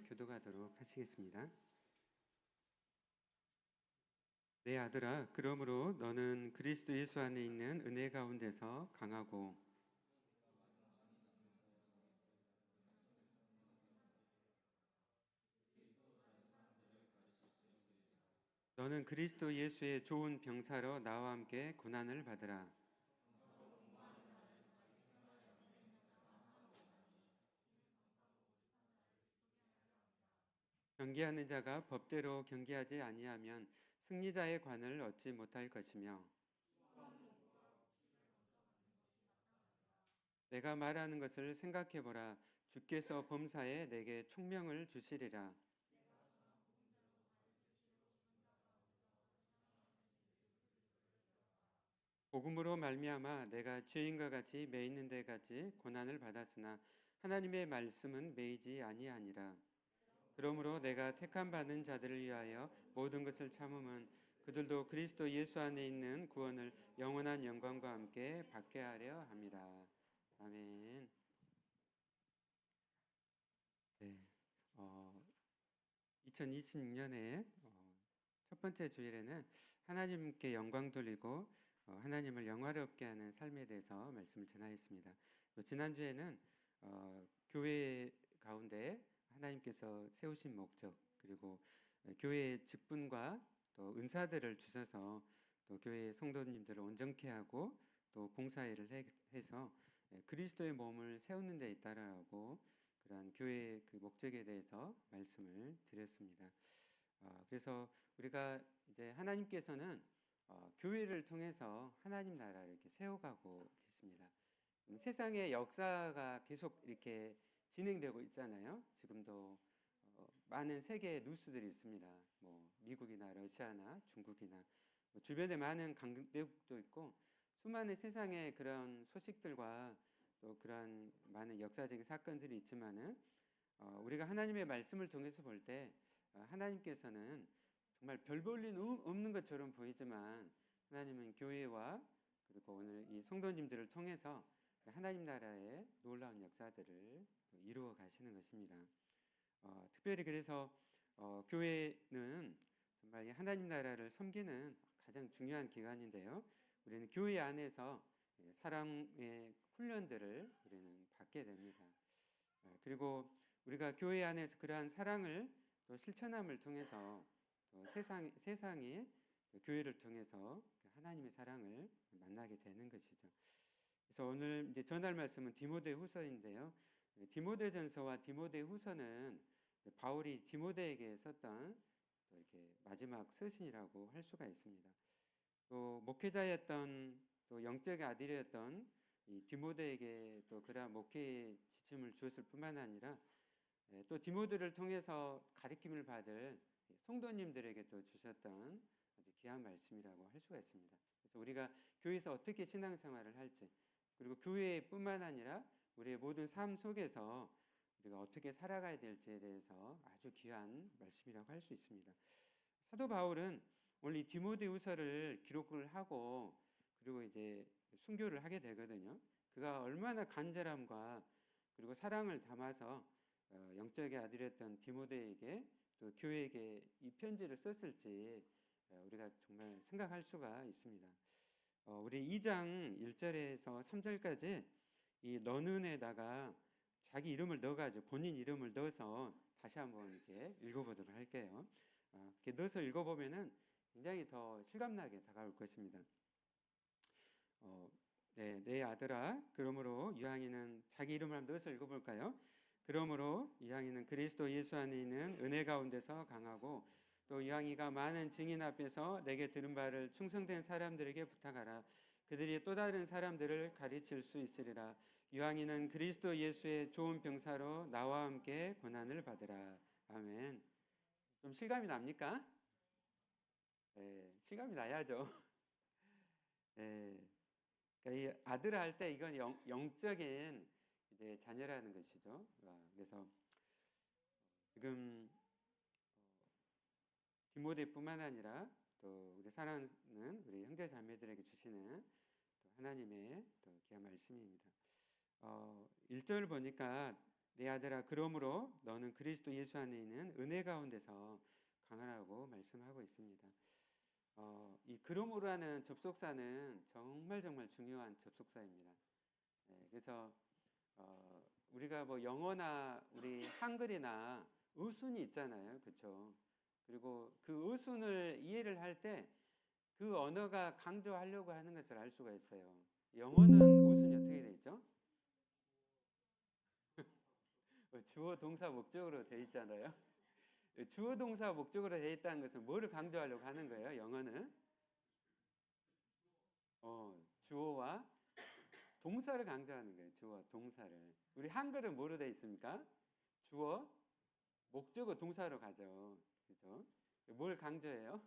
교독하도록 하시겠습니다. 내 아들아, 그러므로 너는 그리스도 예수 안에 있는 은혜 가운데서 강하고 너는 그리스도 예수의 좋은 병사로 나와 함께 고난을 받으라. 경계하는 자가 법대로 경계하지 아니하면 승리자의 관을 얻지 못할 것이며 내가 말하는 것을 생각해 보라. 주께서 범사에 내게 총명을 주시리라. 복음으로 말미암아 내가 죄인과 같이 매이는 데 같이 고난을 받았으나 하나님의 말씀은 매이지 아니하니라. 그러므로 내가 택함 받은 자들을 위하여 모든 것을 참음은 그들도 그리스도 예수 안에 있는 구원을 영원한 영광과 함께 받게 하려 함이라. 아멘. 네, 2026년에 첫 번째 주일에는 하나님께 영광 돌리고 하나님을 영화롭게 하는 삶에 대해서 말씀을 전하였습니다. 지난주에는 교회 가운데 하나님께서 세우신 목적, 그리고 교회의 직분과 또 은사들을 주셔서 또 교회 성도님들을 온전케 하고 또 봉사일을 해서 그리스도의 몸을 세우는 데 있다라고 그러한 교회의 그 목적에 대해서 말씀을 드렸습니다. 그래서 우리가 이제 하나님께서는 교회를 통해서 하나님 나라를 이렇게 세워가고 계십니다. 세상의 역사가 계속 이렇게 진행되고 있잖아요. 지금도 많은 세계 뉴스들이 있습니다. 뭐 미국이나 러시아나 중국이나 뭐 주변에 많은 강대국도 있고 수많은 세상의 그런 소식들과 또 그런 많은 역사적인 사건들이 있지만은 우리가 하나님의 말씀을 통해서 볼 때 하나님께서는 정말 별 볼 일 없는 것처럼 보이지만 하나님은 교회와 그리고 오늘 이 성도님들을 통해서 하나님 나라의 놀라운 역사들을 이루어 가시는 것입니다. 특별히 그래서 교회는 정말 하나님 나라를 섬기는 가장 중요한 기관인데요. 우리는 교회 안에서 사랑의 훈련들을 우리는 받게 됩니다. 그리고 우리가 교회 안에서 그러한 사랑을 또 실천함을 통해서 또 세상이 교회를 통해서 하나님의 사랑을 만나게 되는 것이죠. 그래서 오늘 이제 전할 말씀은 디모데후서인데요. 디모데전서와 디모데후서는 바울이 디모데에게 썼던 또 이렇게 마지막 서신이라고 할 수가 있습니다. 또 목회자였던 또 영적의 아들이었던 이 디모데에게 또 그러한 목회의 지침을 주었을 뿐만 아니라 또 디모데를 통해서 가르침을 받을 성도님들에게 또 주셨던 아주 귀한 말씀이라고 할 수가 있습니다. 그래서 우리가 교회에서 어떻게 신앙생활을 할지, 그리고 교회뿐만 아니라 우리의 모든 삶 속에서 우리가 어떻게 살아가야 될지에 대해서 아주 귀한 말씀이라고 할 수 있습니다. 사도 바울은 오늘 이 디모데후서를 기록을 하고 그리고 이제 순교를 하게 되거든요. 그가 얼마나 간절함과 그리고 사랑을 담아서 영적의 아들이었던 디모데에게 또 교회에게 이 편지를 썼을지 우리가 정말 생각할 수가 있습니다. 우리 2장 1절에서 3절까지 이 너는에다가 자기 이름을 넣어가지고 본인 이름을 넣어서 다시 한번 이렇게 읽어보도록 할게요. 이렇게 넣어서 읽어보면은 굉장히 더 실감나게 다가올 것입니다. 네, 내 아들아, 그러므로 이왕이는 자기 이름을 한번 넣어서 읽어볼까요? 그러므로 이왕이는 그리스도 예수 안에 있는 은혜 가운데서 강하고 또 이왕이가 많은 증인 앞에서 내게 들은 바를 충성된 사람들에게 부탁하라. 그들이 또 다른 사람들을 가르칠 수 있으리라. 이왕이는 그리스도 예수의 좋은 병사로 나와 함께 고난을 받으라. 아멘. 좀 실감이 납니까? 네, 실감이 나야죠. 네. 그러니까 이 아들 할 때 이건 영적인 이제 자녀라는 것이죠. 그래서 지금 디모데뿐만 아니라 또 우리 사랑하는 우리 형제 자매들에게 주시는 또 하나님의 또 귀한 말씀입니다. 1절 보니까 내 아들아, 그러므로 너는 그리스도 예수 안에 있는 은혜 가운데서 강하라고 말씀하고 있습니다. 이 그러므로라는 접속사는 정말 중요한 접속사입니다. 그래서 우리가 뭐 영어나 우리 한글이나 어순이 있잖아요, 그렇죠? 그리고 그 어순을 이해를 할 때 그 언어가 강조하려고 하는 것을 알 수가 있어요. 영어는 어순이 어떻게 돼 있죠? 주어, 동사, 목적으로 돼 있잖아요. 주어, 동사, 목적으로 돼 있다는 것은 뭐를 강조하려고 하는 거예요? 영어는 주어와 동사를 강조하는 거예요. 주어, 동사를. 우리 한글은 뭐로 돼 있습니까? 주어, 목적어, 동사로 가죠. 그죠? 뭘 강조해요?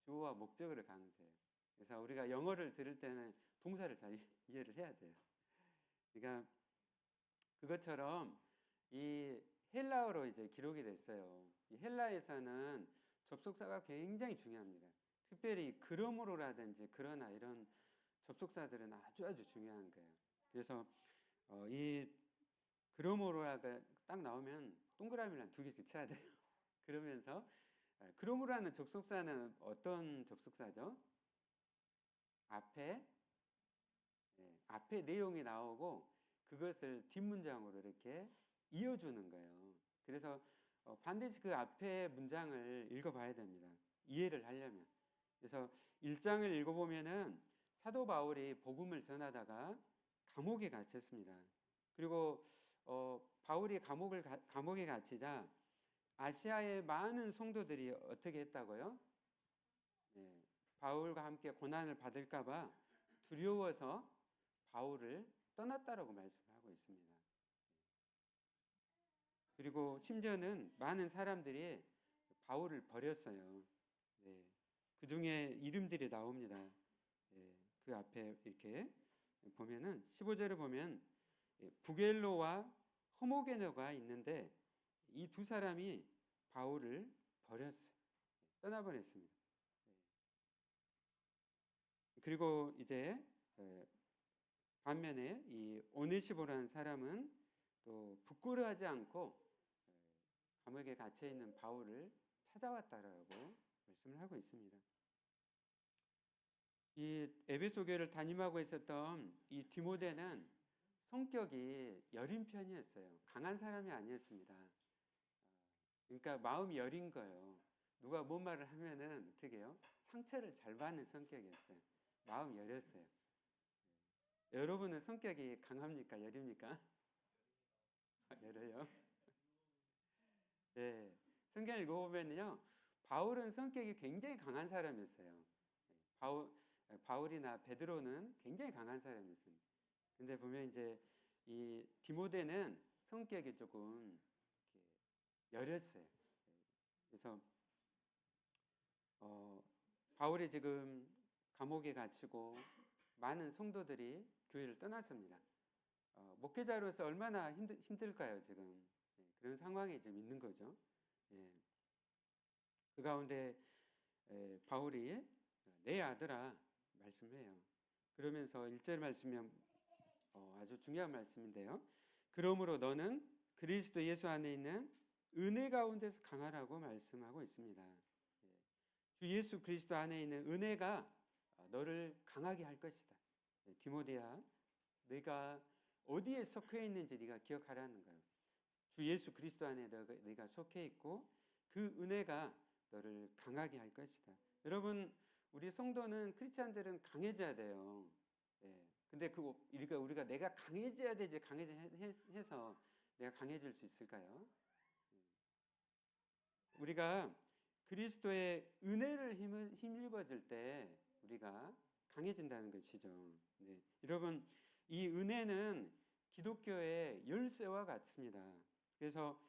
주어와 목적어를 강조해요. 그래서 우리가 영어를 들을 때는 동사를 잘 이해를 해야 돼요. 그러니까 그것처럼 이 헬라어로 이제 기록이 됐어요. 이 헬라에서는 접속사가 굉장히 중요합니다. 특별히 그러므로라든지 그러나 이런 접속사들은 아주 중요한 거예요. 그래서 이 그러므로가 딱 나오면 동그라미를 2개씩 쳐야 돼요. 그러면서 그러므로라는 접속사는 어떤 접속사죠? 앞에 내용이 나오고 그것을 뒷문장으로 이렇게 이어주는 거예요. 그래서 반드시 그 앞에 문장을 읽어봐야 됩니다. 이해를 하려면. 그래서 1장을 읽어보면은 사도 바울이 복음을 전하다가 감옥에 갇혔습니다. 그리고 바울이 감옥에 갇히자 아시아의 많은 성도들이 어떻게 했다고요? 바울과 함께 고난을 받을까봐 두려워서 바울을 떠났다라고 말씀하고 있습니다. 그리고 심지어는 많은 사람들이 바울을 버렸어요. 그 중에 이름들이 나옵니다. 그 앞에 이렇게 보면은 15절을 보면 부겔로와 허모게너가 있는데 이 두 사람이 바울을 버렸어요. 떠나버렸습니다. 그리고 이제 반면에 이 오네시모라는 사람은 또 부끄러워하지 않고 감옥에 갇혀 있는 바울을 찾아왔다라고 말씀을 하고 있습니다. 이 에베소 교회를 담임하고 있었던 이 디모데는 성격이 여린 편이었어요. 강한 사람이 아니었습니다. 그러니까 마음이 여린 거예요. 누가 뭔 말을 하면은 어떻게 해요? 상처를 잘 받는 성격이었어요. 마음이 여렸어요. 여러분은 성격이 강합니까? 여립니까? 여려요. 네. 성경 읽어보면요, 바울은 성격이 굉장히 강한 사람이었어요. 바울이나 베드로는 굉장히 강한 사람이었습니다. 근데 보면 이제 이 디모데는 성격이 조금 여렸어요. 그래서 바울이 지금 감옥에 갇히고 많은 성도들이 교회를 떠났습니다. 목회자로서 얼마나 힘들까요, 지금? 그런 상황에 지금 있는 거죠. 그 가운데 바울이 내 아들아 말씀해요. 그러면서 1절 말씀이 아주 중요한 말씀인데요. 그러므로 너는 그리스도 예수 안에 있는 은혜 가운데서 강하라고 말씀하고 있습니다. 주 예수 그리스도 안에 있는 은혜가 너를 강하게 할 것이다. 디모데야, 네가 어디에 속해 있는지 네가 기억하라는 거예요. 주 예수 그리스도 안에 네가 속해 있고 그 은혜가 너를 강하게 할 것이다. 여러분, 우리 성도는 크리스찬들은 강해져야 돼요. 근데 우리가 내가 강해져야 되지 강해져서 내가 강해질 수 있을까요? 우리가 그리스도의 은혜를 힘입어질 때 우리가 강해진다는 것이죠. 여러분, 이 은혜는 기독교의 열쇠와 같습니다. 그래서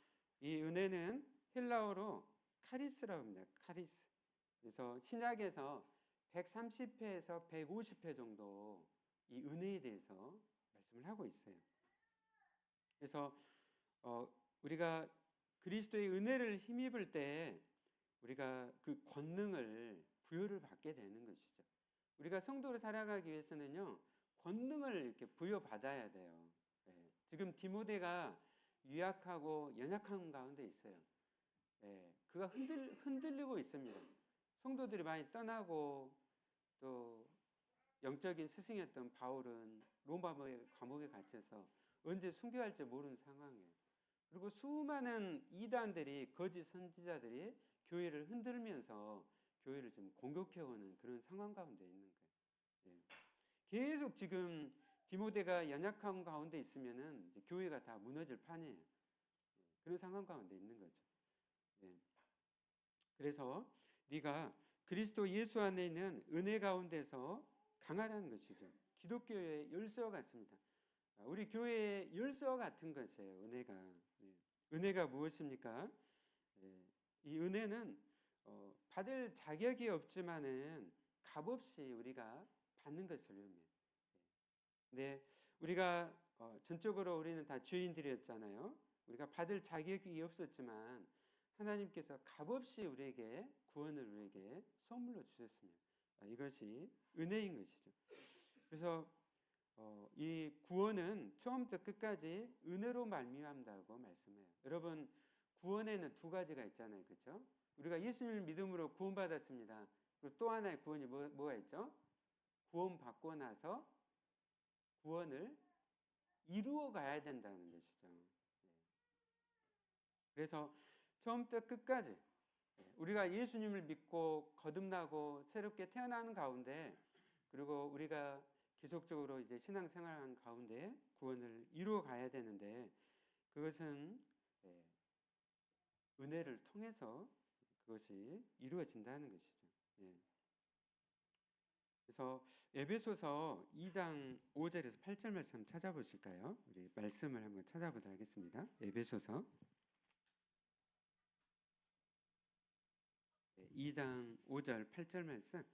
이 은혜는 헬라어로 카리스라고 합니다. 카리스. 그래서 신약에서 130회에서 150회 정도 이 은혜에 대해서 말씀을 하고 있어요. 그래서 우리가 그리스도의 은혜를 힘입을 때 우리가 그 권능을 부여를 받게 되는 것이죠. 우리가 성도로 살아가기 위해서는요, 권능을 이렇게 부여받아야 돼요. 지금 디모데가 유약하고 연약한 가운데 있어요. 예, 그가 흔들리고 있습니다. 성도들이 많이 떠나고 또 영적인 스승이었던 바울은 로마 감옥에 갇혀서 언제 순교할지 모르는 상황이에요. 그리고 수많은 이단들이 거짓 선지자들이 교회를 흔들면서 교회를 지금 공격해오는 그런 상황 가운데 있는 거예요. 예. 계속 지금 디모데가 연약한 가운데 있으면은 교회가 다 무너질 판이에요. 그런 상황 가운데 있는 거죠. 예. 그래서 네가 그리스도 예수 안에 있는 은혜 가운데서 강하라는 것이죠. 기독교의 열쇠와 같습니다. 우리 교회의 열쇠와 같은 것이에요. 은혜가. 예. 은혜가 무엇입니까? 예. 이 은혜는 받을 자격이 없지만은 값없이 우리가 받는 것을 의미해요. 네, 우리가 전적으로 우리는 다 죄인들이었잖아요. 우리가 받을 자격이 없었지만 하나님께서 값없이 우리에게 구원을 우리에게 선물로 주셨습니다. 이것이 은혜인 것이죠. 그래서 이 구원은 처음부터 끝까지 은혜로 말미암다고 말씀해요. 여러분, 구원에는 두 가지가 있잖아요, 그렇죠? 우리가 예수님을 믿음으로 구원받았습니다. 그리고 또 하나의 구원이 뭐가 있죠? 구원받고 나서 구원을 이루어 가야 된다는 것이죠. 그래서 처음부터 끝까지 우리가 예수님을 믿고 거듭나고 새롭게 태어나는 가운데, 그리고 우리가 계속적으로 이제 신앙생활하는 가운데 구원을 이루어 가야 되는데, 그것은 은혜를 통해서 그것이 이루어진다는 것이죠. 그래서 에베소서 2장 5절에서 8절 말씀 찾아보실까요? 우리 말씀을 한번 찾아보도록 하겠습니다. 에베소서 2장 5절 8절 말씀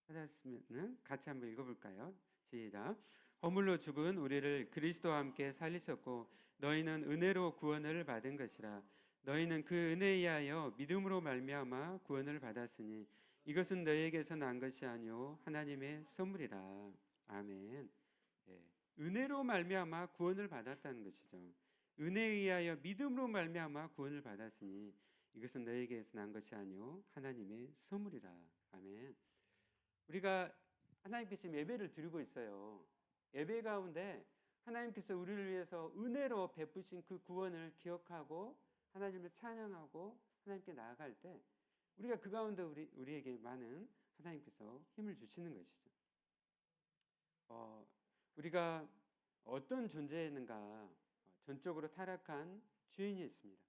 찾았으면 같이 한번 읽어볼까요? 시작. 허물로 죽은 우리를 그리스도와 함께 살리셨고 너희는 은혜로 구원을 받은 것이라. 너희는 그 은혜에 의하여 믿음으로 말미암아 구원을 받았으니 이것은 너희에게서 난 것이 아니요 하나님의 선물이라. 아멘. 은혜로 말미암아 구원을 받았다는 것이죠. 은혜에 의하여 믿음으로 말미암아 구원을 받았으니 이것은 너희에게서 난 것이 아니요 하나님의 선물이라. 아멘. 우리가 하나님께 지금 예배를 드리고 있어요. 예배 가운데 하나님께서 우리를 위해서 은혜로 베푸신 그 구원을 기억하고 하나님을 찬양하고 하나님께 나아갈 때 우리가 그 가운데 우리에게 많은 하나님께서 힘을 주시는 것이죠. 우리가 어떤 존재였는가? 전적으로 타락한 죄인이었습니다.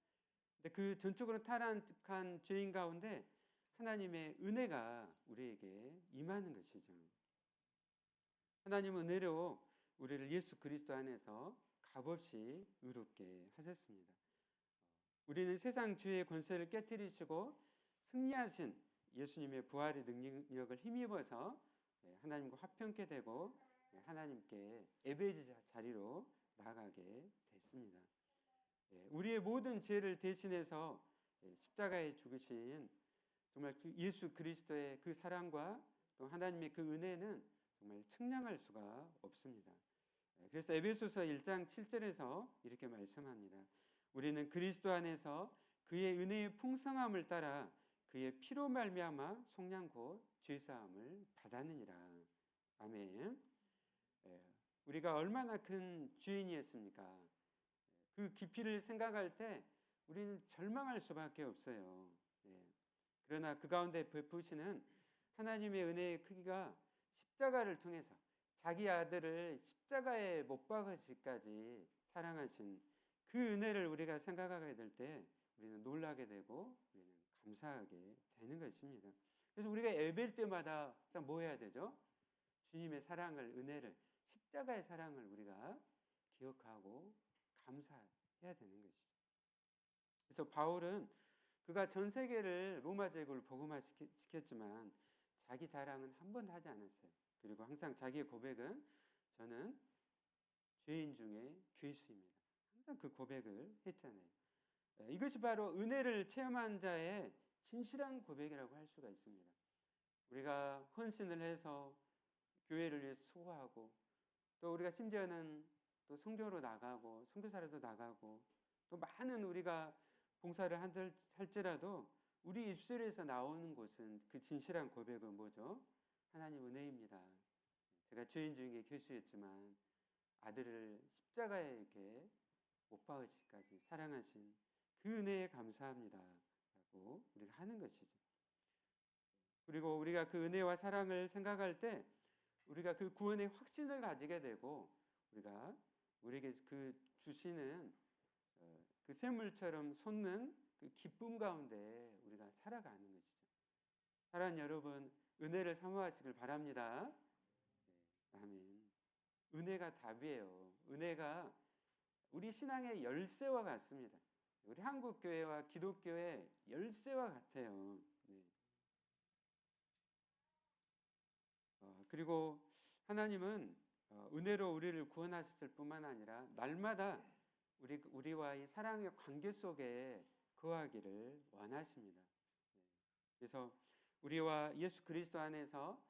근데 그 전적으로 타락한 죄인 가운데 하나님의 은혜가 우리에게 임하는 것이죠. 하나님은 은혜로 우리를 예수 그리스도 안에서 값없이 의롭게 하셨습니다. 우리는 세상 죄의 권세를 깨뜨리시고 승리하신 예수님의 부활의 능력을 힘입어서 하나님과 화평케 되고 하나님께 예배의 자리로 나아가게 됐습니다. 우리의 모든 죄를 대신해서 십자가에 죽으신 정말 예수 그리스도의 그 사랑과 또 하나님의 그 은혜는 정말 측량할 수가 없습니다. 그래서 에베소서 1장 7절에서 이렇게 말씀합니다. 우리는 그리스도 안에서 그의 은혜의 풍성함을 따라 그의 피로 말미암아 속량 곧 죄사함을 받았느니라. 아멘. 우리가 얼마나 큰 죄인이었습니까? 그 깊이를 생각할 때 우리는 절망할 수밖에 없어요. 그러나 그 가운데 베푸시는 하나님의 은혜의 크기가 십자가를 통해서 자기 아들을 십자가에 못 박으시기까지 사랑하신 그 은혜를 우리가 생각하게 될 때 우리는 놀라게 되고 우리는 감사하게 되는 것입니다. 그래서 우리가 예배일 때마다 뭐 해야 되죠? 주님의 사랑을, 은혜를, 십자가의 사랑을 우리가 기억하고 감사해야 되는 것이죠. 그래서 바울은 그가 전 세계를 로마 제국을 복음화시켰지만 자기 자랑은 한 번도 하지 않았어요. 그리고 항상 자기의 고백은 저는 죄인 중에 괴수입니다. 항상 그 고백을 했잖아요. 이것이 바로 은혜를 체험한 자의 진실한 고백이라고 할 수가 있습니다. 우리가 헌신을 해서 교회를 위해 수고하고 또 우리가 심지어는 또 선교로 나가고 선교사로도 나가고 또 많은 우리가 봉사를 할지라도 우리 입술에서 나오는 것은 그 진실한 고백은 뭐죠? 하나님 은혜입니다. 제가 죄인 중에 교수였지만 아들을 십자가에 이렇게 못 박으시기까지 사랑하신 그 은혜에 감사합니다 라고 우리가 하는 것이죠. 그리고 우리가 그 은혜와 사랑을 생각할 때 우리가 그 구원의 확신을 가지게 되고 우리가 우리에게 그 주시는 그 샘물처럼 솟는 그 기쁨 가운데 우리가 살아가는 것이죠. 사랑하는 여러분, 은혜를 사모하시길 바랍니다. 네, 아멘. 은혜가 답이에요. 은혜가 우리 신앙의 열쇠와 같습니다. 우리 한국교회와 기독교의 열쇠와 같아요. 네. 그리고 하나님은 은혜로 우리를 구원하셨을 뿐만 아니라 날마다 우리와의 사랑의 관계 속에 거하기를 원하십니다. 그래서 우리와 예수 그리스도 안에서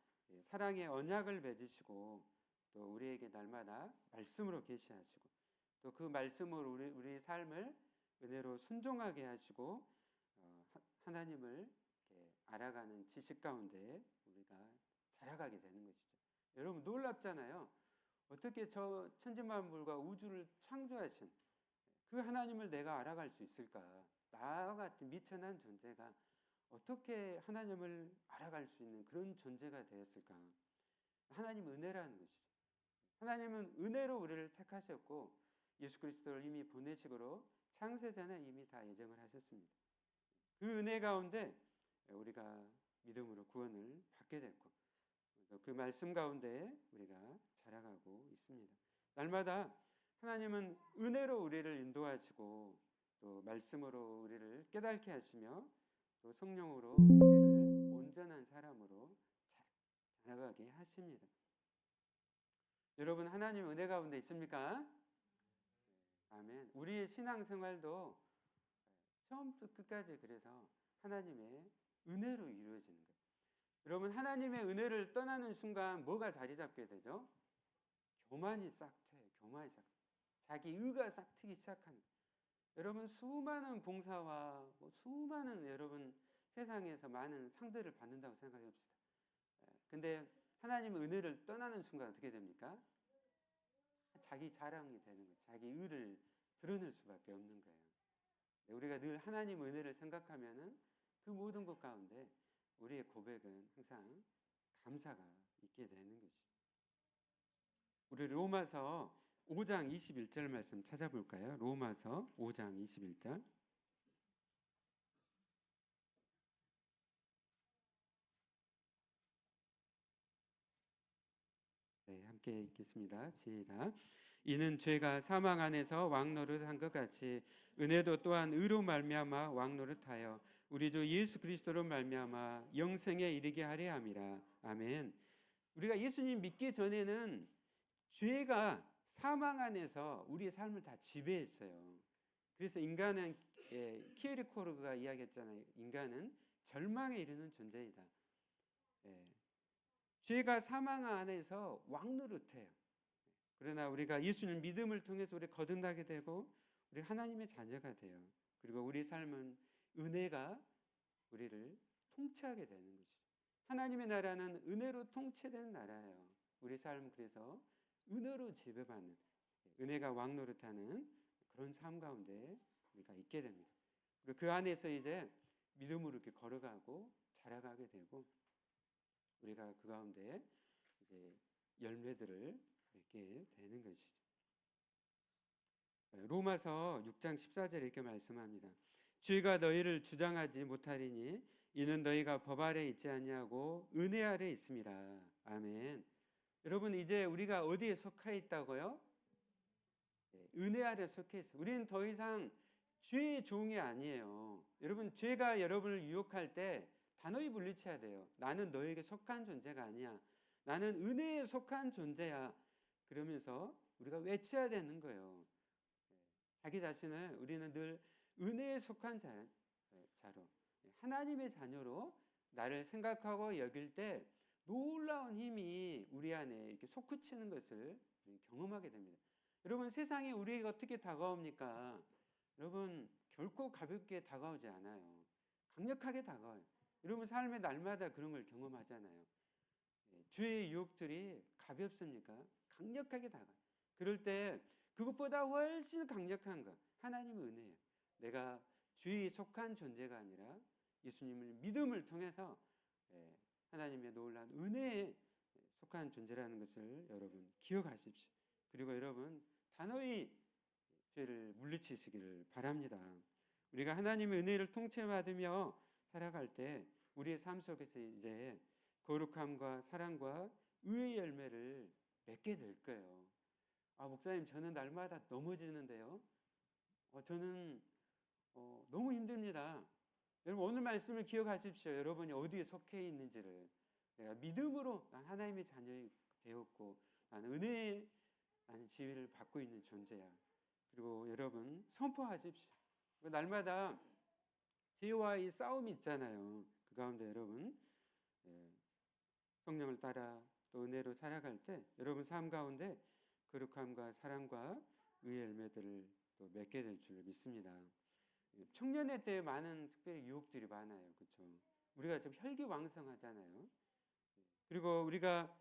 사랑의 언약을 맺으시고 또 우리에게 날마다 말씀으로 계시하시고 또 그 말씀으로 우리 삶을 은혜로 순종하게 하시고 하나님을 알아가는 지식 가운데 우리가 자라가게 되는 것이죠. 여러분 놀랍잖아요. 어떻게 저 천지만물과 우주를 창조하신 그 하나님을 내가 알아갈 수 있을까? 나와 같은 미천한 존재가 어떻게 하나님을 알아갈 수 있는 그런 존재가 되었을까? 하나님 은혜라는 것이죠. 하나님은 은혜로 우리를 택하셨고 예수 그리스도를 이미 보내시고로 창세전에 이미 다 예정을 하셨습니다. 그 은혜 가운데 우리가 믿음으로 구원을 받게 됐고 그 말씀 가운데 우리가 자라가고 있습니다. 날마다 하나님은 은혜로 우리를 인도하시고 또 말씀으로 우리를 깨닫게 하시며 또 성령으로 우리를 온전한 사람으로 자라가게 하십니다. 여러분 하나님 은혜 가운데 있습니까? 아멘. 우리의 신앙생활도 처음부터 끝까지 그래서 하나님의 은혜로 이루어지는 거예요. 여러분 하나님의 은혜를 떠나는 순간 뭐가 자리 잡게 되죠? 교만이 싹트요. 교만이 싹. 자기 의가 싹트기 시작하는 거예요. 여러분 수많은 봉사와 수많은 여러분 세상에서 많은 상들을 받는다고 생각해 봅시다. 근데 하나님의 은혜를 떠나는 순간 어떻게 됩니까? 자기 자랑이 되는 거예요. 자기 의를 드러낼 수밖에 없는 거예요. 우리가 늘 하나님 은혜를 생각하면은 그 모든 것 가운데 우리의 고백은 항상 감사가 있게 되는 것이죠. 우리 로마서 5장 21절 말씀 찾아볼까요? 로마서 5장 21절. 네, 함께 읽겠습니다. 시작. 이는 죄가 사망 안에서 왕노릇한 것 같이 은혜도 또한 의로 말미암아 왕노릇하여 우리 주 예수 그리스도로 말미암아 영생에 이르게 하려 함이라. 아멘. 우리가 예수님 믿기 전에는 죄가 사망 안에서 우리의 삶을 다 지배했어요. 그래서 인간은 키에르코르가 이야기했잖아요. 인간은 절망에 이르는 존재이다. 죄가 사망 안에서 왕노릇해요. 그러나 우리가 예수님 믿음을 통해서 우리 거듭나게 되고 우리 하나님의 자녀가 돼요. 그리고 우리 삶은 은혜가 우리를 통치하게 되는 것이죠. 하나님의 나라는 은혜로 통치되는 나라예요. 우리 삶 그래서 은혜로 지배받는 은혜가 왕노릇하는 그런 삶 가운데 우리가 있게 됩니다. 그리고 그 안에서 이제 믿음으로 이렇게 걸어가고 자라가게 되고 우리가 그 가운데 이제 열매들을 맺게 되는 것이죠. 로마서 6장 14절에 이렇게 말씀합니다. 죄가 너희를 주장하지 못하리니 이는 너희가 법 아래 있지 아니하고 은혜 아래 있습니다. 아멘. 여러분 이제 우리가 어디에 속해 있다고요? 은혜 아래 속해 있어요. 우리는 더 이상 죄의 종이 아니에요. 여러분 죄가 여러분을 유혹할 때 단호히 물리쳐야 돼요. 나는 너에게 속한 존재가 아니야. 나는 은혜에 속한 존재야. 그러면서 우리가 외쳐야 되는 거예요. 자기 자신을 우리는 늘 은혜에 속한 자로 하나님의 자녀로 나를 생각하고 여길 때 놀라운 힘이 우리 안에 이렇게 솟구치는 것을 경험하게 됩니다. 여러분, 세상이 우리에게 어떻게 다가옵니까? 여러분, 결코 가볍게 다가오지 않아요. 강력하게 다가와요. 여러분, 삶의 날마다 그런 걸 경험하잖아요. 주의 유혹들이 가볍습니까? 강력하게 다가와요. 그럴 때 그것보다 훨씬 강력한 거, 하나님의 은혜예요. 내가 주에 속한 존재가 아니라 예수님을 믿음을 통해서 하나님의 놀라운 은혜에 속한 존재라는 것을 여러분 기억하십시오. 그리고 여러분 단호히 죄를 물리치시기를 바랍니다. 우리가 하나님의 은혜를 통째받으며 살아갈 때 우리의 삶 속에서 이제 거룩함과 사랑과 의의 열매를 맺게 될 거예요. 목사님, 저는 날마다 넘어지는데요. 저는 너무 힘듭니다. 여러분, 오늘 말씀을 기억하십시오. 여러분이 어디에 속해 있는지를. 내가 믿음으로 난 하나님의 자녀이 되었고 나는 은혜의 나는 지위를 받고 있는 존재야. 그리고 여러분 선포하십시오. 날마다 죄와의 싸움이 있잖아요. 그 가운데 여러분 성령을 따라 또 은혜로 살아갈 때 여러분 삶 가운데 거룩함과 사랑과 의의 열매들을 또 맺게 될 줄 믿습니다. 청년의 때 많은 특별히 유혹들이 많아요. 그렇죠? 우리가 지금 혈기왕성하잖아요. 그리고 우리가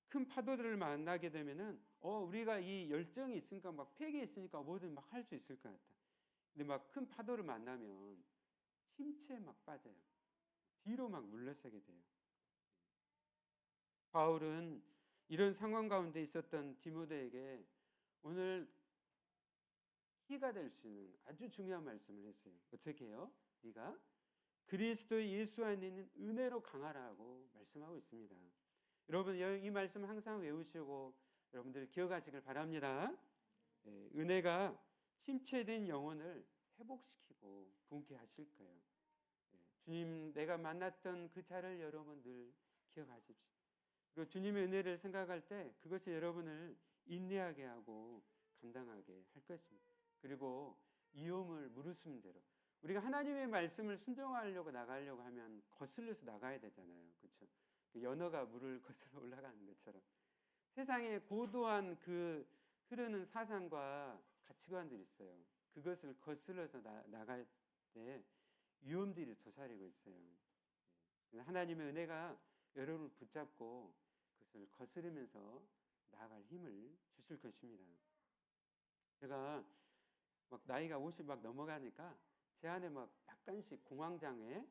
큰 파도들을 만나게 되면은 우리가 이 열정이 있으니까 막 패기 있으니까 뭐든 막 할 수 있을 것 같다. 근데 막 큰 파도를 만나면 침체에 막 빠져요. 뒤로 막 물러서게 돼요. 바울은 이런 상황 가운데 있었던 디모데에게 오늘 키가 될 수 있는 아주 중요한 말씀을 했어요. 어떻게 해요? 네가 그리스도 예수 안에 있는 은혜로 강하라고 말씀하고 있습니다. 여러분 이 말씀 항상 외우시고 여러분들 기억하시길 바랍니다. 은혜가 침체된 영혼을 회복시키고 부흥케 하실 거예요. 주님, 내가 만났던 그 자를 여러분 늘 기억하십시오. 그리고 주님의 은혜를 생각할 때 그것이 여러분을 인내하게 하고 감당하게 할 것입니다. 그리고 위험을 무릅쓰는 대로 우리가 하나님의 말씀을 순종하려고 나가려고 하면 거슬려서 나가야 되잖아요. 그렇죠? 연어가 물을 거슬러 올라가는 것처럼 세상에 고도한 그 흐르는 사상과 가치관들이 있어요. 그것을 거슬러서 나갈 때 위험들이 도사리고 있어요. 하나님의 은혜가 여러분을 붙잡고 그것을 거스르면서 나아갈 힘을 주실 것입니다. 제가 막 나이가 50 막 넘어가니까 제 안에 막 약간씩 공황장애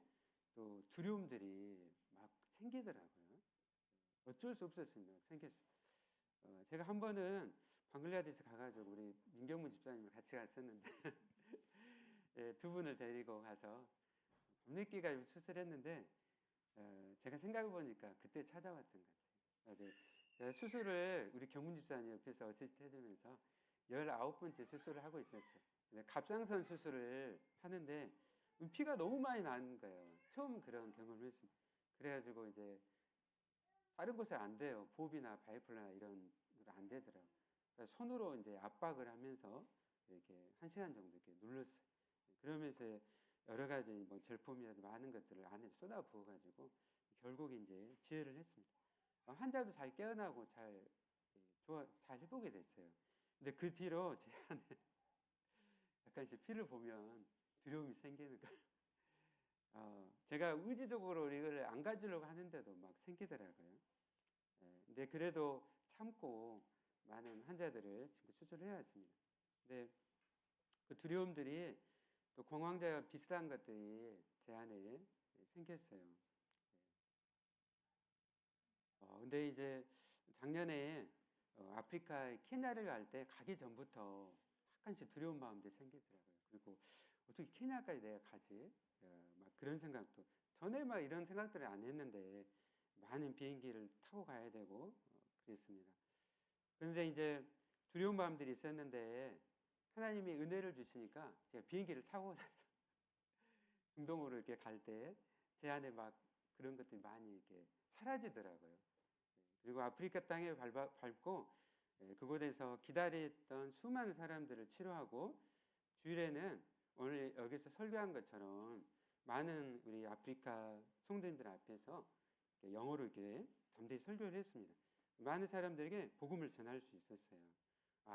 또 두려움들이 막 생기더라고요. 어쩔 수 없었습니다. 생겼어요. 제가 한 번은 방글라데시 가가지고 우리 민경문 집사님과 같이 갔었는데 두 분을 데리고 가서 밤늦게가 수술했는데 제가 생각해 보니까 그때 찾아왔던 것 같아요. 제가 수술을 우리 경문 집사님 옆에서 어시스트 해주면서 19번째 수술을 하고 있었어요. 갑상선 수술을 하는데 피가 너무 많이 나는 거예요. 처음 그런 경험을 했습니다. 그래가지고 이제 다른 곳에 안 돼요. 보호비나 바이플러나 이런 거 안 되더라고요. 그러니까 손으로 이제 압박을 하면서 이렇게 1시간 정도 이렇게 눌렀어요. 그러면서 여러 가지 뭐 절폼이라도 많은 것들을 안에 쏟아 부어가지고 결국 이제 지혈을 했습니다. 환자도 잘 깨어나고 잘 회복이 됐어요. 근데 그 뒤로 제 안에 약간씩 피를 보면 두려움이 생기는 거예요. 제가 의지적으로 이걸 안 가지려고 하는데도 막 생기더라고요. 근데 그래도 참고 많은 환자들을 지금 수술을 해왔습니다. 근데 그 두려움들이 또 공황장애와 비슷한 것들이 제 안에 생겼어요. 근데 이제 작년에 아프리카의 케냐를 갈 때 가기 전부터 약간씩 두려운 마음들이 생기더라고요. 그리고 어떻게 케냐까지 내가 가지? 막 그런 생각도 전에 막 이런 생각들을 안 했는데 많은 비행기를 타고 가야 되고 그랬습니다. 그런데 이제 두려운 마음들이 있었는데 하나님이 은혜를 주시니까 제가 비행기를 타고 나서 중동으로 이렇게 갈 때 제 안에 막 그런 것들이 많이 이렇게 사라지더라고요. 그리고 아프리카 땅에 밟고 그곳에서 기다렸던 수많은 사람들을 치료하고 주일에는 오늘 여기서 설교한 것처럼 많은 우리 아프리카 성도님들 앞에서 영어로 이렇게 담대히 설교를 했습니다. 많은 사람들에게 복음을 전할 수 있었어요.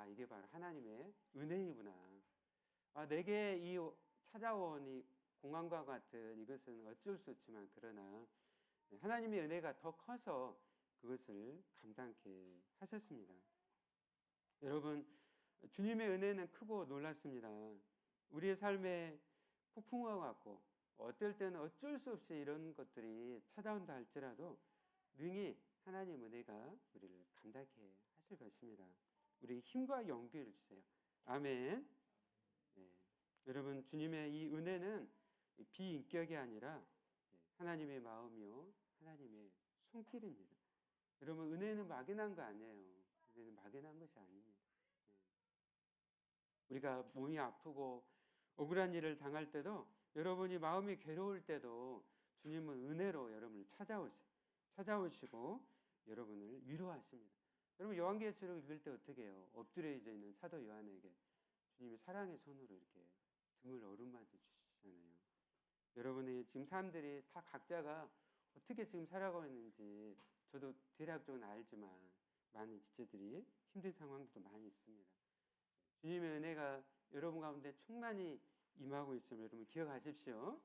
이게 바로 하나님의 은혜이구나. 내게 이 찾아온 이 공황과 같은 이것은 어쩔 수 없지만 그러나 하나님의 은혜가 더 커서 그것을 감당케 하셨습니다. 여러분, 주님의 은혜는 크고 놀랐습니다. 우리의 삶에 폭풍우와 같고 어떨 때는 어쩔 수 없이 이런 것들이 찾아온다 할지라도 능히 하나님 은혜가 우리를 감당케 하실 것입니다. 우리 힘과 용기를 주세요. 아멘. 네. 여러분, 주님의 이 은혜는 비인격이 아니라 하나님의 마음이요 하나님의 손길입니다. 여러분, 은혜는 막연한 거 아니에요. 은혜는 막연한 것이 아닙니다. 우리가 몸이 아프고 억울한 일을 당할 때도, 여러분이 마음이 괴로울 때도 주님은 은혜로 여러분을 찾아오시고 여러분을 위로하십니다. 여러분, 요한계시록 읽을 때 어떻게 해요? 엎드려 있는 사도 요한에게 주님이 사랑의 손으로 이렇게 등을 어루만져 주시잖아요. 여러분이 지금 사람들이 다 각자가 어떻게 지금 살아가고 있는지 저도 대략적으로 알지만 많은 지체들이 힘든 상황도 많이 있습니다. 주님의 은혜가 여러분 가운데 충만히 임하고 있음을 여러분 기억하십시오.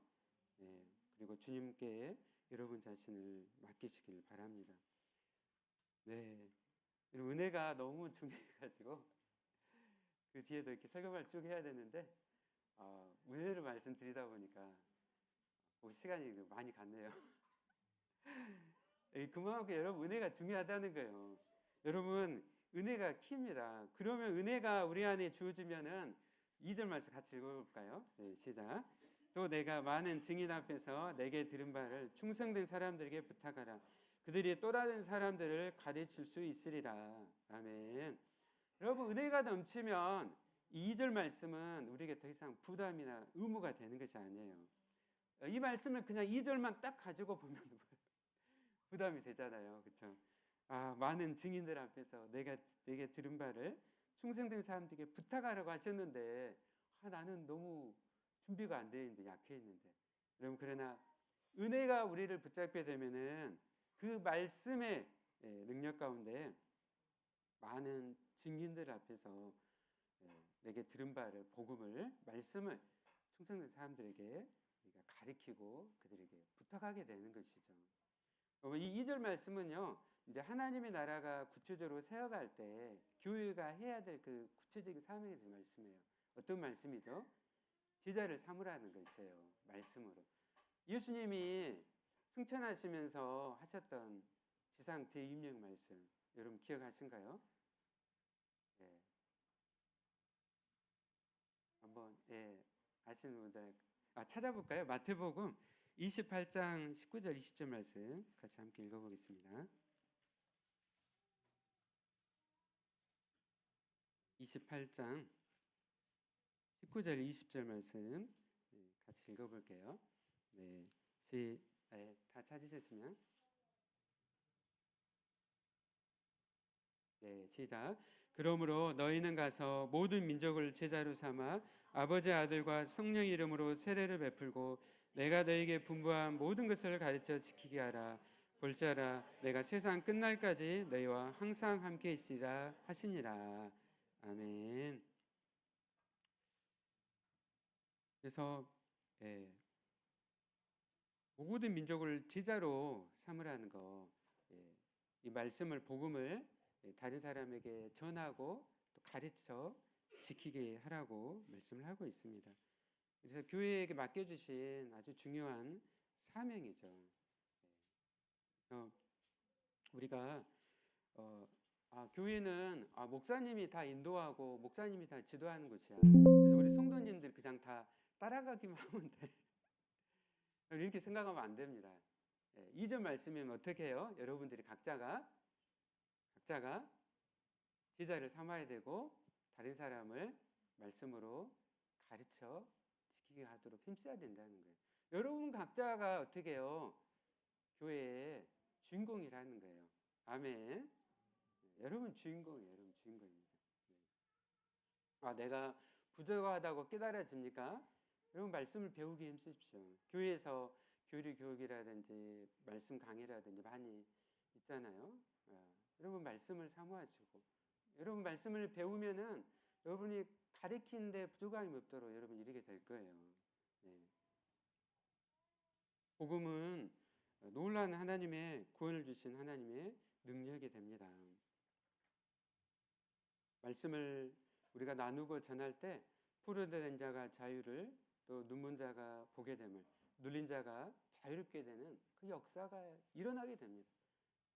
네, 그리고 주님께 여러분 자신을 맡기시길 바랍니다. 네, 은혜가 너무 중요해가지고 그 뒤에도 이렇게 설교를 쭉 해야 되는데 은혜를 말씀드리다 보니까 시간이 많이 갔네요. 그만큼 여러분 은혜가 중요하다는 거예요. 여러분, 은혜가 키입니다. 그러면 은혜가 우리 안에 주어지면은 2절 말씀 같이 읽어볼까요? 네, 시작. 또 내가 많은 증인 앞에서 내게 들은 바를 충성된 사람들에게 부탁하라. 그들이 또 다른 사람들을 가르칠 수 있으리라. 아멘. 여러분, 은혜가 넘치면 2절 말씀은 우리에게 더 이상 부담이나 의무가 되는 것이 아니에요. 이 말씀을 그냥 2절만 딱 가지고 보면 부담이 되잖아요. 그렇죠? 많은 증인들 앞에서 내게 들은 바를 충성된 사람들에게 부탁하라고 하셨는데 나는 너무 준비가 안 되어 있는데, 약해 있는데. 여러분, 그러나 은혜가 우리를 붙잡게 되면은 그 말씀의 능력 가운데 많은 증인들 앞에서 내게 들은 바를, 복음을, 말씀을 충성된 사람들에게 가르치고 그들에게 부탁하게 되는 것이죠. 이 2절 말씀은요, 이제 하나님의 나라가 구체적으로 세워갈 때 교회가 해야 될 그 구체적인 사명에 대한 말씀이에요. 어떤 말씀이죠? 제자를 삼으라는 것이에요. 말씀으로. 예수님이 승천하시면서 하셨던 지상 대임령 말씀, 여러분 기억하신가요? 네. 한번 아시는 분들 찾아볼까요? 마태복음 28장 19절 20절 말씀 같이 함께 읽어보겠습니다. 28장 19절 20절 말씀 같이 읽어볼게요. 네, 다 찾으셨으면 시작. 그러므로 너희는 가서 모든 민족을 제자로 삼아 아버지, 아들과 성령 이름으로 세례를 베풀고 내가 너희에게 분부한 모든 것을 가르쳐 지키게 하라. 볼지어다 내가 세상 끝날까지 너희와 항상 함께 있으리라 하시니라. 아멘. 그래서 모든 민족을 제자로 삼으라는 거, 이 말씀을, 복음을 다른 사람에게 전하고 또 가르쳐 지키게 하라고 말씀을 하고 있습니다. 그래서 교회에게 맡겨주신 아주 중요한 사명이죠. 그래서 우리가 교회는 목사님이 다 인도하고 목사님이 다 지도하는 곳이야. 그래서 우리 성도님들 그냥 다 따라가기만 하면 돼. 이렇게 생각하면 안 됩니다. 2절 말씀이면 어떻게 해요? 여러분들이 각자가 제자를 삼아야 되고 다른 사람을 말씀으로 가르쳐 지키게 하도록 힘써야 된다는 거예요. 여러분 각자가 어떻게 해요? 교회의 주인공이라는 거예요. 아멘. 여러분 주인공이에요. 여러분 주인공입니다. 내가 부족하다고 깨달아집니까? 여러분 말씀을 배우기 힘쓰십시오. 교회에서 교리 교육이라든지 말씀 강의라든지 많이 있잖아요. 여러분 말씀을 사모하시고 여러분 말씀을 배우면은 여러분이 가르치는데 부족함이 없도록 여러분 이르게 될 거예요. 네. 복음은 놀라운 하나님의 구원을 주신 하나님의 능력이 됩니다. 말씀을 우리가 나누고 전할 때 포로된 자가 자유를, 또 눈먼 자가 보게 됨을, 눌린 자가 자유롭게 되는 그 역사가 일어나게 됩니다.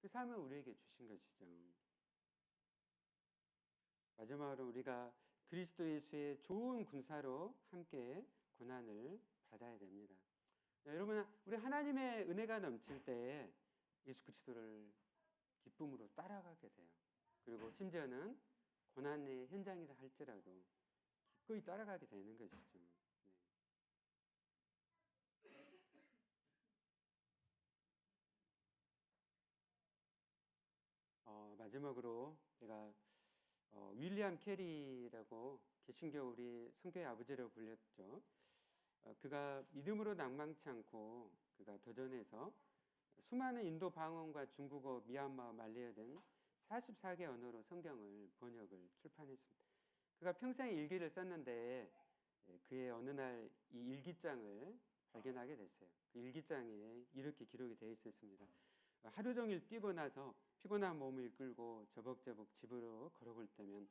그 삶을 우리에게 주신 것이죠. 마지막으로 우리가 그리스도 예수의 좋은 군사로 함께 고난을 받아야 됩니다. 여러분, 우리 하나님의 은혜가 넘칠 때 예수 그리스도를 기쁨으로 따라가게 돼요. 그리고 심지어는 고난의 현장이라 할지라도 기꺼이 따라가게 되는 것이죠. 마지막으로 제가 윌리엄 캐리라고 개신교 우리 성교의 아버지라고 불렸죠. 그가 믿음으로 낭망치 않고 그가 도전해서 수많은 인도 방언과 중국어, 미얀마, 말레이어 등 44개 언어로 성경을 번역을 출판했습니다. 그가 평생 일기를 썼는데 그의 어느 날 이 일기장을 발견하게 됐어요. 그 일기장에 이렇게 기록이 되어 있었습니다. 하루 종일 뛰고 나서 피곤한 몸을 이끌고 저벅저벅 집으로 걸어올 때면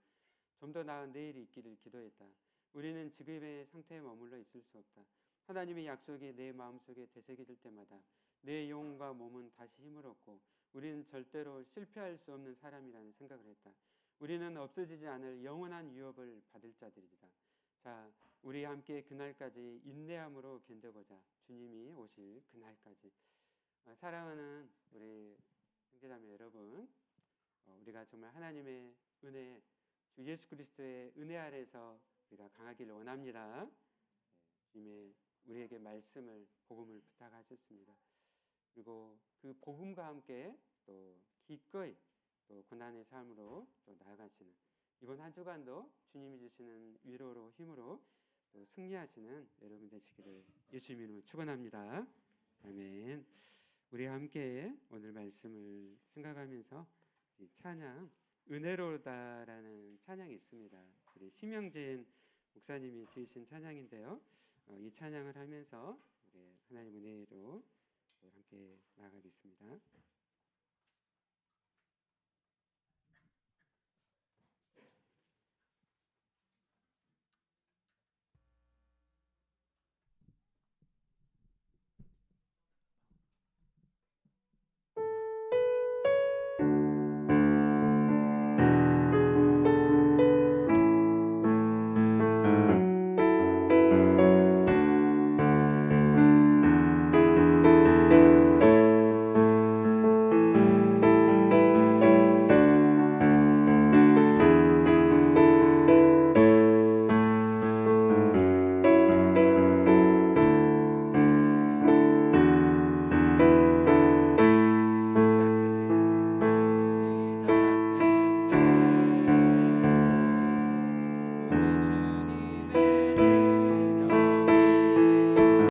좀 더 나은 내일이 있기를 기도했다. 우리는 지금의 상태에 머물러 있을 수 없다. 하나님의 약속이 내 마음속에 되새겨질 때마다 내 영혼과 몸은 다시 힘을 얻고 우리는 절대로 실패할 수 없는 사람이라는 생각을 했다. 우리는 없어지지 않을 영원한 유업을 받을 자들이다. 자, 우리 함께 그날까지 인내함으로 견뎌보자. 주님이 오실 그날까지. 사랑하는 우리 형제자매 여러분, 우리가 정말 하나님의 은혜, 주 예수 그리스도의 은혜 아래서 우리가 강하기를 원합니다. 주님의 우리에게 말씀을, 복음을 부탁하셨습니다. 그리고 그 복음과 함께 또 기꺼이 또 고난의 삶으로 또 나아가시는 이번 한 주간도 주님이 주시는 위로로 힘으로 또 승리하시는 여러분 되시기를 예수님 이름으로 축원합니다. 아멘. 우리 함께 오늘 말씀을 생각하면서 이 찬양 은혜로다라는 찬양이 있습니다. 우리 심영진 목사님이 지으신 찬양인데요. 이 찬양을 하면서 우리 하나님 은혜로 함께 나아가겠습니다.